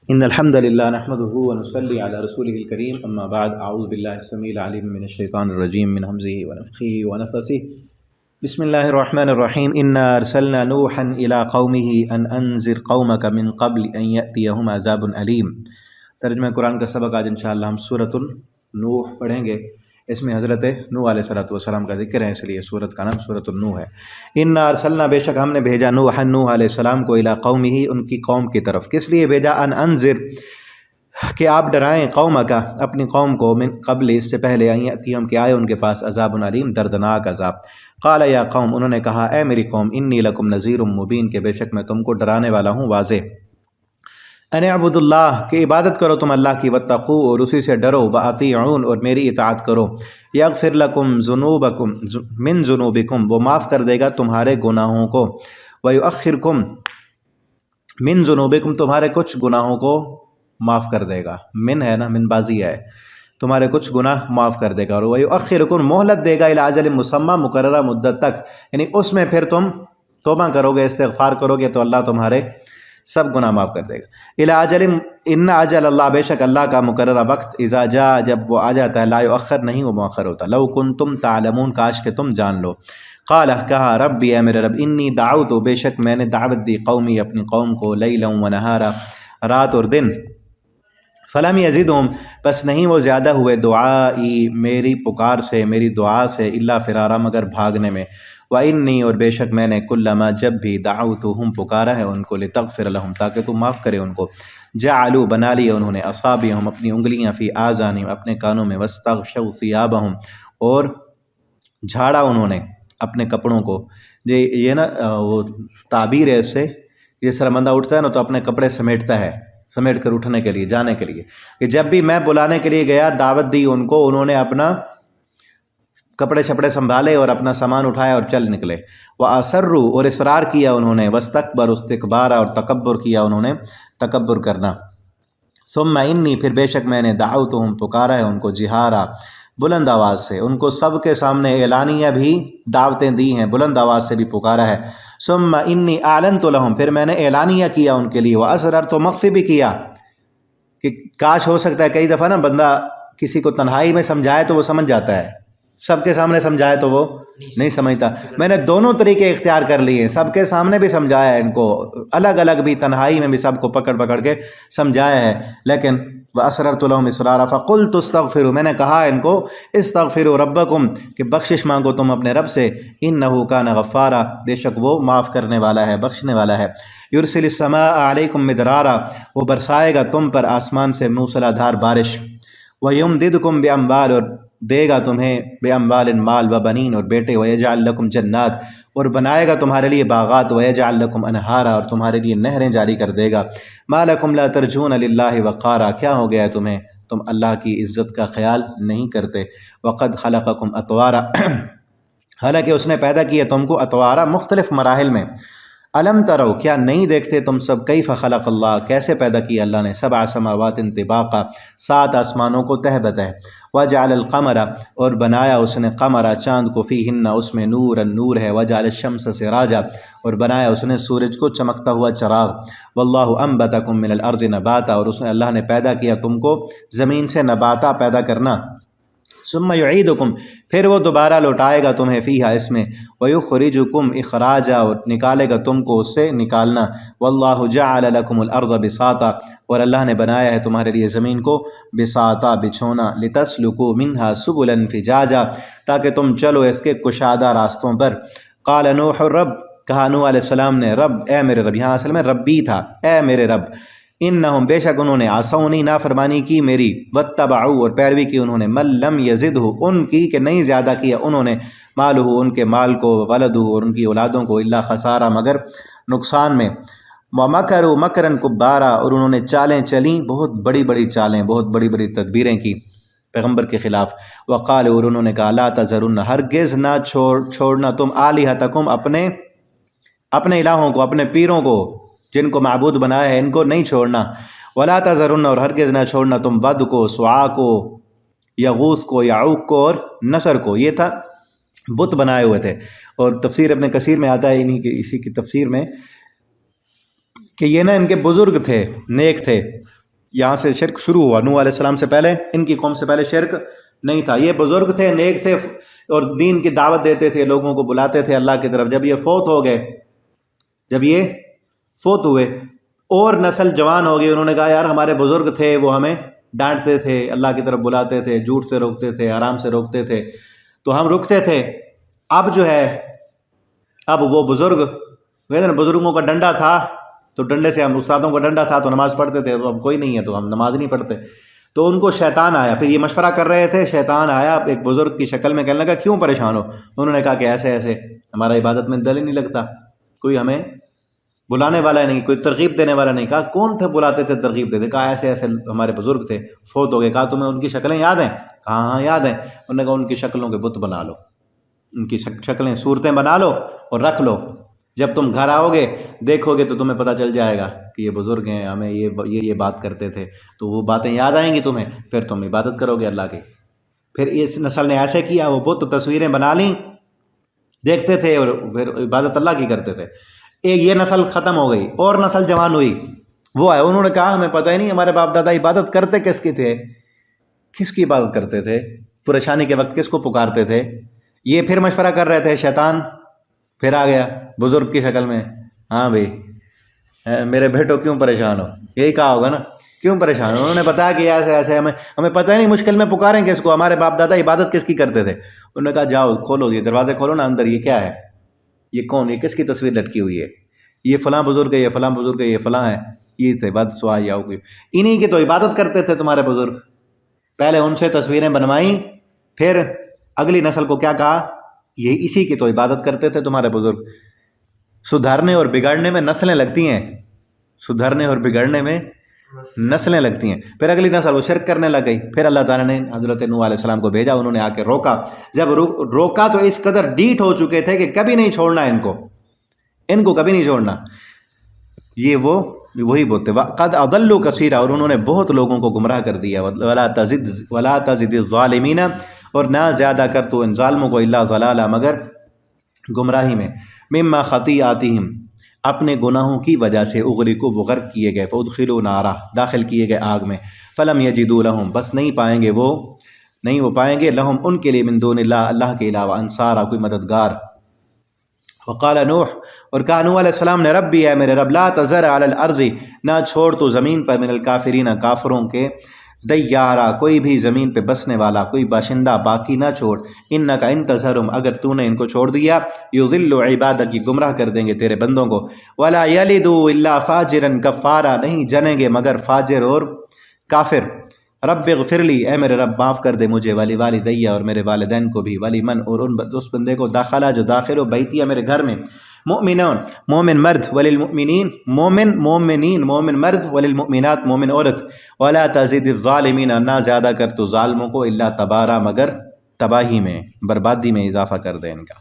ان الحمد للہ نحمده ونصلي على رسوله الكريم اما بعد اعوذ باللہ السمیع العلیم من الشیطان الرجیم من همزه ونفخه ونفثه بسم اللہ الرحمن الرحیم انا ارسلنا نوحا الى قومه ان انذر قومك من قبل ان یأتیہم عذاب علیم۔ ترجمہ قرآن کا سبق آج انشاءاللہ ہم سورۃ النوح پڑھیں گے۔ اس میں حضرت نوح علیہ السلام کا ذکر ہے، اس لیے سورت کا نام سورۃ النوح ہے۔ انا ارسلنا، بے شک ہم نے بھیجا نوح علیہ السلام کو الی قومہ، ان کی قوم کی طرف۔ کس لیے بھیجا؟ ان انذر، کہ آپ ڈرائیں قوم کا، اپنی قوم کو، من قبل، اس سے پہلے، ان یأتیہم، کہ آئے ان کے پاس عذاب علیم، دردناک عذاب۔ قال یا قوم، انہوں نے کہا اے میری قوم، انی لکم نذیر مبین، کہ بے شک میں تم کو ڈرانے والا ہوں واضح۔ ان اعبدوا اللہ، کہ عبادت کرو تم اللہ کی، واتقوا، اور اسی سے ڈرو، واطیعون، اور میری اطاعت کرو۔ یغفر لکم ذنوبکم من ذنوبکم، وہ معاف کر دے گا تمہارے گناہوں کو، ویؤخرکم من ذنوبکم، تمہارے کچھ گناہوں کو معاف کر دے گا۔ من ہے نا، من بازی ہے، تمہارے کچھ گناہ معاف کر دے گا۔ اور ویؤخرکم، مہلت دے گا، الی اجل مسمی، مقررہ مدت تک، یعنی اس میں پھر تم توبہ کرو گے، استغفار کرو گے تو اللہ تمہارے سب گناہ معاف کر دے گا۔ الی اجل، ان اجل اللہ، بے شک اللہ کا مقررہ وقت، اذا جاء، جب وہ آ جاتا ہے، لا یؤخر، نہیں وہ مؤخر ہوتا۔ لو کنتم تعلمون، کاش کہ تم جان لو۔ قال، کہا، ربی، اے میرے رب، انی دعوت، بے شک میں نے دعوت دی، قومی، اپنی قوم کو، لیلا و نہارا، رات اور دن، فلم یزدہم، بس نہیں وہ زیادہ ہوئے، دعائی، میری پکار سے، میری دعا سے، الا فرارا، مگر بھاگنے میں۔ وَإِنِّي، اور بے شک میں نے، کلما، جب بھی، دعوتہم، پکارا ہے ان کو، لتغفر لہم، تاکہ تم معاف کرے ان کو، جعلوا، بنا لیا انہوں نے، اصابعہم، اپنی انگلیاں، فی آذانہم، اپنے کانوں میں، واستغشوا ثیابہم، اور جھاڑا انہوں نے اپنے کپڑوں کو۔ یہ نا وہ تعبیر ہے اس سے، یہ سرمندہ اٹھتا ہے نا تو اپنے کپڑے سمیٹتا ہے، سمیٹ کر اٹھنے کے لیے، جانے کے لیے، کہ جب بھی میں بلانے کے لیے گیا، دعوت دی ان کو، انہوں نے اپنا کپڑے شپڑے سنبھالے اور اپنا سامان اٹھایا اور چل نکلے۔ وَأَسَرُّوا، اور اصرار کیا انہوں نے، وَاسْتَكْبَرُوا، استکبارا، اور تکبر کیا انہوں نے، تکبر کرنا۔ ثُمَّ إِنِّي، پھر بے شک میں نے، دعوتہم، پکارا ہے ان کو، جہارا، بلند آواز سے، ان کو سب کے سامنے اعلانیہ بھی دعوتیں دی ہیں، بلند آواز سے بھی پکارا ہے۔ ثُمَّ إِنِّي أَعْلَنْتُ لَهُم، پھر میں نے اعلانیہ کیا ان کے لیے، وَأَسْرَرْتُ، مخفی بھی کیا، کہ کاش ہو سکتا ہے کئی دفعہ نا بندہ کسی کو تنہائی میں سمجھائے تو وہ سمجھ جاتا ہے، سب کے سامنے سمجھائے تو وہ نہیں سمجھتا۔ میں نے دونوں طریقے اختیار کر لیے، سب کے سامنے بھی سمجھایا ہے ان کو، الگ الگ بھی، تنہائی میں بھی سب کو پکڑ پکڑ کے سمجھایا ہے۔ لیکن وَأَسْرَرْتُ لَهُمْ إِسْرَارًا فَقُلْتُ اسْتَغْفِرُوا، میں نے کہا ان کو، استغفروا ربکم، کہ بخشش مانگو تم اپنے رب سے، انہ کان غفارا، بے شک وہ معاف کرنے والا ہے، بخشنے والا ہے۔ یرسل السماء علیکم مدرارا، وہ برسائے گا تم پر آسمان سے موسلا دھار بارش۔ وَيُمْدِدْكُمْ بِأَمْوَالٍ، اور دے گا تمہیں، بِأَمْوَالٍ، مال، وَبَنِينَ، اور بیٹے، وَيَجْعَلْ لَكُمْ جَنَّاتٍ، اور بنائے گا تمہارے لیے باغات، وَيَجْعَلْ لَكُمْ أَنْهَارًا، اور تمہارے لیے نہریں جاری کر دے گا۔ مَا لَكُمْ لَا تَرْجُونَ لِلَّهِ وَقَارًا، کیا ہو گیا ہے تمہیں، تم اللہ کی عزت کا خیال نہیں کرتے۔ وَقَدْ خَلَقَكُمْ أَطْوَارًا، حالانکہ اس نے پیدا کیا تم کو، اطوارا، مختلف مراحل میں۔ الم ترو، کیا نہیں دیکھتے تم سب، کیف خلق اللہ، کیسے پیدا کیا اللہ نے، سبع سماوات طباقا، 7 آسمانوں کو تہ بتہ۔ وجعل القمر، اور بنایا اس نے، قمر، چاند کو، فیہن، اس میں، نورا، نور ہے، وجعل الشمس سراجا، اور بنایا اس نے سورج کو چمکتا ہوا چراغ۔ واللہ انبتکم من الارض نباتا، اور اس نے، اللہ نے پیدا کیا تم کو زمین سے نباتا، پیدا کرنا۔ ثم یعیدکم، پھر وہ دوبارہ لوٹائے گا تمہیں، فیہا، اس میں، ویخرجکم اخراجا، اور نکالے گا تم کو اس سے نکالنا۔ واللہ جعل لکم الارض بساطا، اور اللہ نے بنایا ہے تمہارے لیے زمین کو بساطا، بچھونا، لتسلکوا منہا سبلا فجاجا، تاکہ تم چلو اس کے کشادہ راستوں پر۔ قال نوح رب، کہا نوح علیہ السلام نے، رب، اے میرے رب، یہاں اصل میں ربی تھا، اے میرے رب، انہم، بے شک انہوں نے، عصونی، نافرمانی کی میری، واتبعوا، اور پیروی کی انہوں نے، من لم یزدہ، ان کی کہ نہیں زیادہ کیا انہوں نے، مالہ، ان کے مال کو، ولدہ، اور ان کی اولادوں کو، الا خسارہ، مگر نقصان میں۔ ومکروا مکرا کبارا، اور انہوں نے چالیں چلیں، بہت بڑی بڑی چالیں، بہت بڑی بڑی تدبیریں کی پیغمبر کے خلاف۔ وقالوا، اور انہوں نے کہا، لا تذرن، ہرگز نہ چھوڑنا تم، آلہتکم، اپنے الہوں کو، اپنے پیروں کو، جن کو معبود بنایا ہے، ان کو نہیں چھوڑنا۔ ولا تذرن، اور ہرگز نہ چھوڑنا تم، ود کو، سواع کو، یغوث کو، یعوق کو، اور نصر کو، یہ تھا بت بنائے ہوئے تھے۔ اور تفسیر ابن کثیر میں آتا ہے، اسی کی تفسیر میں، کہ یہ نا ان کے بزرگ تھے، نیک تھے، یہاں سے شرک شروع ہوا. نوح علیہ السلام سے پہلے ان کی قوم سے پہلے شرک نہیں تھا. یہ بزرگ تھے، نیک تھے اور دین کی دعوت دیتے تھے، لوگوں کو بلاتے تھے اللہ کی طرف. جب یہ فوت ہو گئے، جب یہ فوت ہوئے اور نسل جوان ہو گئی، انہوں نے کہا یار ہمارے بزرگ تھے، وہ ہمیں ڈانٹتے تھے، اللہ کی طرف بلاتے تھے، جھوٹ سے روکتے تھے، حرام سے روکتے تھے، تو ہم رکتے تھے. اب جو ہے اب وہ بزرگ، بزرگوں کا ڈنڈا تھا تو ڈنڈے سے ہم، استادوں کا ڈنڈا تھا تو نماز پڑھتے تھے، اب کوئی نہیں ہے تو ہم نماز نہیں پڑھتے. تو ان کو شیطان آیا، پھر یہ مشورہ کر رہے تھے، شیطان آیا ایک بزرگ کی شکل میں، کہنے لگا کیوں پریشان ہو؟ انہوں نے کہا کہ ایسے ایسے ہمارا عبادت میں دل ہی نہیں لگتا، کوئی ہمیں بلانے والا نہیں، کوئی ترغیب دینے والا نہیں. کہا کون تھے بلاتے تھے ترغیب دیتے؟ کہا ایسے ایسے ہمارے بزرگ تھے، فوت ہو گئے. کہا تمہیں ان کی شکلیں یاد ہیں؟ کہا ہاں یاد ہیں. انہوں نے کہا ان کی شکلوں کے بت بنا لو، ان کی شکلیں صورتیں بنا لو اور رکھ لو. جب تم گھر آؤ گے دیکھو گے تو تمہیں پتہ چل جائے گا کہ یہ بزرگ ہیں، ہمیں یہ بات کرتے تھے، تو وہ باتیں یاد آئیں گی تمہیں، پھر تم عبادت کرو گے اللہ کی. پھر اس نسل نے ایسے کیا، وہ بت تصویریں بنا لیں، دیکھتے تھے اور پھر عبادت اللہ کی کرتے تھے. یہ نسل ختم ہو گئی اور نسل جوان ہوئی. وہ آئے، انہوں نے کہا ہمیں پتہ ہی نہیں ہمارے باپ دادا عبادت کرتے کس کی تھے، کس کی عبادت کرتے تھے، پریشانی کے وقت کس کو پکارتے تھے. یہ پھر مشورہ کر رہے تھے، شیطان پھر آ گیا بزرگ کی شکل میں. ہاں بھائی میرے بیٹو کیوں پریشان ہو، یہی کہا ہوگا نا، کیوں پریشان ہو. انہوں نے بتایا کہ ایسے ایسے ہمیں پتہ ہی نہیں مشکل میں پکاریں کس کو، ہمارے باپ دادا عبادت کس کی کرتے تھے. انہوں نے کہا جاؤ کھولو یہ دروازے کھولو نا اندر، یہ کیا ہے، یہ کون، یہ کس کی تصویر لٹکی ہوئی ہے، یہ فلاں بزرگ ہے، یہ فلاں بزرگ ہے، یہ فلاں ہے. یہ تھے بد سوا یا انہی کی تو عبادت کرتے تھے تمہارے بزرگ. پہلے ان سے تصویریں بنوائیں، پھر اگلی نسل کو کیا کہا، یہ اسی کی تو عبادت کرتے تھے تمہارے بزرگ. سدھرنے اور بگڑنے میں نسلیں لگتی ہیں، سدھرنے اور بگڑنے میں نسلیں لگتی ہیں. پھر اگلی نسل وہ شرک کرنے لگ گئی. پھر اللہ تعالیٰ نے حضرت نوح علیہ السلام کو بھیجا، انہوں نے آ کے روکا. جب روکا تو اس قدر ڈیٹ ہو چکے تھے کہ کبھی نہیں چھوڑنا ان کو کبھی نہیں چھوڑنا. یہ وہی بولتے قد اضلوا کثیرا، اور انہوں نے بہت لوگوں کو گمراہ کر دیا. ولا تزد الظالمین، اور نہ زیادہ کر تو ان ظالموں کو الا ضلالا، مگر گمراہی میں. مما خطیئاتہم، اپنے گناہوں کی وجہ سے، اغرقوا، وہ غرق کیے گئے. فادخلوا نارا، داخل کیے گئے آگ میں. فلم یجدوا لہم، بس نہیں پائیں گے لہم ان کے لیے، من دون اللہ، اللہ کے علاوہ، انصارا، کوئی مددگار. وقال نوح، اور کہا نوح علیہ السلام نے، ربی، اے میرے رب، لا تذر علی الارض، نہ چھوڑ تو زمین پر، من الکافرین، کافروں کے، دیارا، کوئی بھی زمین پہ بسنے والا، کوئی باشندہ باقی نہ چھوڑ. انک ان تذرہم، اگر تو نے ان کو چھوڑ دیا، یضلوا عبادک، یہ گمراہ کر دیں گے تیرے بندوں کو. ولا یلدوا الا فاجرا کفارا، نہیں جنیں گے مگر فاجر اور کافر. رب اغفر لی، اے میرے رب معاف کر دے مجھے، ولی والدی، اور میرے والدین کو بھی، ولی من، اور اس بندے کو، داخلہ جو داخل ہو، بیتی، میرے گھر میں، مؤمنون، مومن مرد، وللمؤمنین، مومن مرد، وللمؤمنات، مومن عورت. ولا تزد الظالمین، نہ زیادہ کر تو ظالموں کو، الا تبارا، مگر تباہی میں، بربادی میں اضافہ کر دے ان کا.